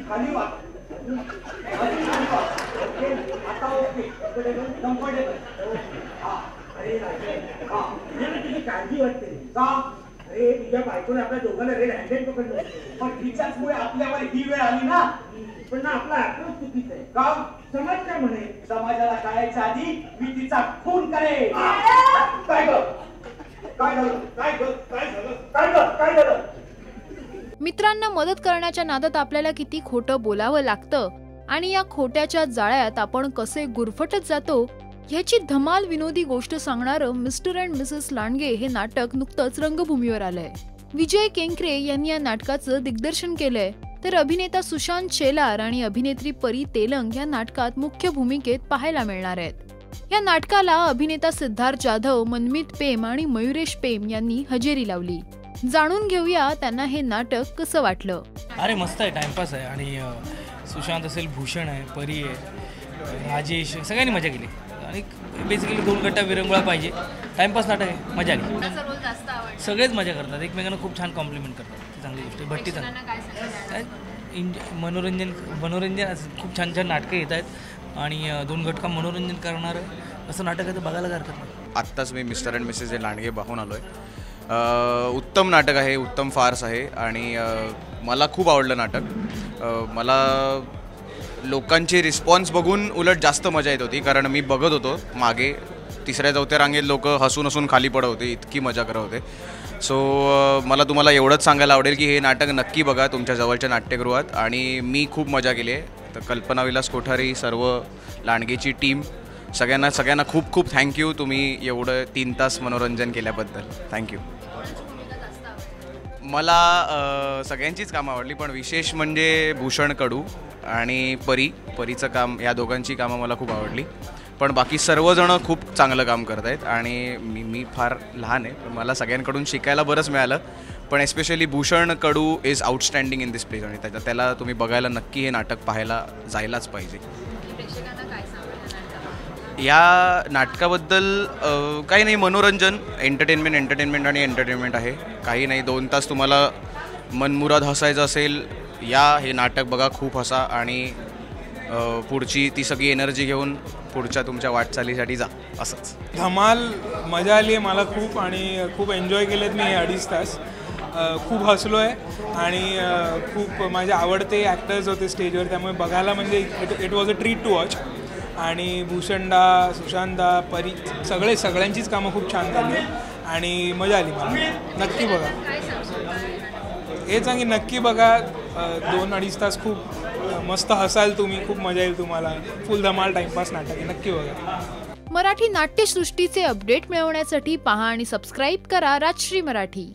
खाली वा आता ओके कम्फर्टेबल. अरे तुझी काळजी वाटते का? अरे तुझ्या बायकोने आपल्या दोघांना रेड हँडेड पकडलं, पण तिच्याचमुळे आपल्यावर ही वेळ आली ना. पण ना आपला अप्रोच चुकीचा आहे का? समाज काय म्हणे? समाजाला कळायच्या आधी मी तिचा खून करेन. काय ग काय झालं? काय ग काय झालं? काय ग काय झालं? मित्रांना मदत करण्याच्या नादात आपल्याला किती खोटं बोलावं लागतं आणि या खोट्याच्या जाळ्यात आपण कसे गुरफटत जातो ह्याची धमाल विनोदी गोष्ट सांगणारं मिस्टर अँड मिसेस लांडगे हे नाटक नुकतंच रंगभूमीवर आलंय. विजय केंकरे यांनी या नाटकाचं दिग्दर्शन केलंय, तर अभिनेता सुशांत शेलार आणि अभिनेत्री परी तेलंग या नाटकात मुख्य भूमिकेत पाहायला मिळणार आहेत. या नाटकाला अभिनेता सिद्धार्थ जाधव, मनमीत पेम आणि मयुरेश पेम यांनी हजेरी लावली. जाणून घेऊया त्यांना हे नाटक कसं वाटलं. अरे मस्त आहे, टाइमपास आहे. आणि सुशांत असेल, भूषण आहे, परी आहे, राजेश, सगळ्यांनी मजा केली. आणि बेसिकली 2 गट्टा विरंगुळा पाहिजे. टाइमपास नाटक आहे, मजा आली. सगळेच मजा करतात, एकमेकांना खूप छान कॉम्प्लिमेंट करतात. चांगली गोष्ट आहे. भट्टी काय मनोरंजन खूप छान छान नाटकं येत आहेत आणि 2 गटका मनोरंजन करणारं असं नाटक आहे तर बघायला हरकत नाही. आत्ताच मी मिस्टर अँड मिसेस लांडगे पाहून आलो आहे. उत्तम नाटक आहे, उत्तम फार्स आहे आणि मला खूप आवडलं नाटक. मला लोकांची रिस्पॉन्स बघून उलट जास्त मजा येत होती, कारण मी बघत होतो मागे 3ऱ्या-4थ्या रांगेत लोक हसून हसून खाली पडत होते, इतकी मजा करत होते. सो मला तुम्हाला एवढंच सांगायला आवडेल की हे नाटक नक्की बघा तुमच्या जवळच्या नाट्यगृहात. आणि मी खूप मजा केली आहे. तर कल्पना विलास कोठारी, सर्व लांडगेची टीम, सगळ्यांना खूप खूप थँक्यू. तुम्ही एवढं 3 तास मनोरंजन केल्याबद्दल थँक्यू. मला सगळ्यांचीच कामं आवडली, पण विशेष म्हणजे भूषण कडू आणि परीचं काम, या दोघांची कामं मला खूप आवडली. पण बाकी सर्वजण खूप चांगलं काम करत आहेत आणि मी फार लहान आहे, पण मला सगळ्यांकडून शिकायला बरंच मिळालं. पण especially Bhushan Kadu is outstanding in this place आणि त्याला तुम्ही बघायला नक्की हे नाटक पाहायला जायलाच पाहिजे. या नाटकाबद्दल काही नाही, मनोरंजन, एंटरटेनमेंट आणि एंटरटेनमेंट आहे. काही नाही, 2 तास तुम्हाला मनमुराद हसायचं असेल, हे नाटक बघा, खूप हसा आणि पुढची ती सगळी एनर्जी घेऊन पुढच्या तुमच्या वाटचालीसाठी जा. असंच धमाल, मजा आली आहे मला खूप आणि खूप एन्जॉय केलेत मी हे 2.5 तास. खूप हसलो आहे आणि खूप माझे आवडते ॲक्टर्स होते स्टेजवर, त्यामुळे बघायला म्हणजे it was a treat to watch. आणि भूषणदा, सुशांतदा, परी, सगळ्यांचीच कामं खूप छान झाली आणि मजा आली मला. नक्की बघा. हेच सांगी, नक्की बघा. 2-2.5 तास खूप मस्त हसाल तुम्ही, खूप मजा येईल तुम्हाला. फुल धमाल टाइमपास नाटक आहे, नक्की बघा. मराठी नाट्यसृष्टीचे अपडेट मिळवण्यासाठी पहा आणि सबस्क्राईब करा राजश्री मराठी.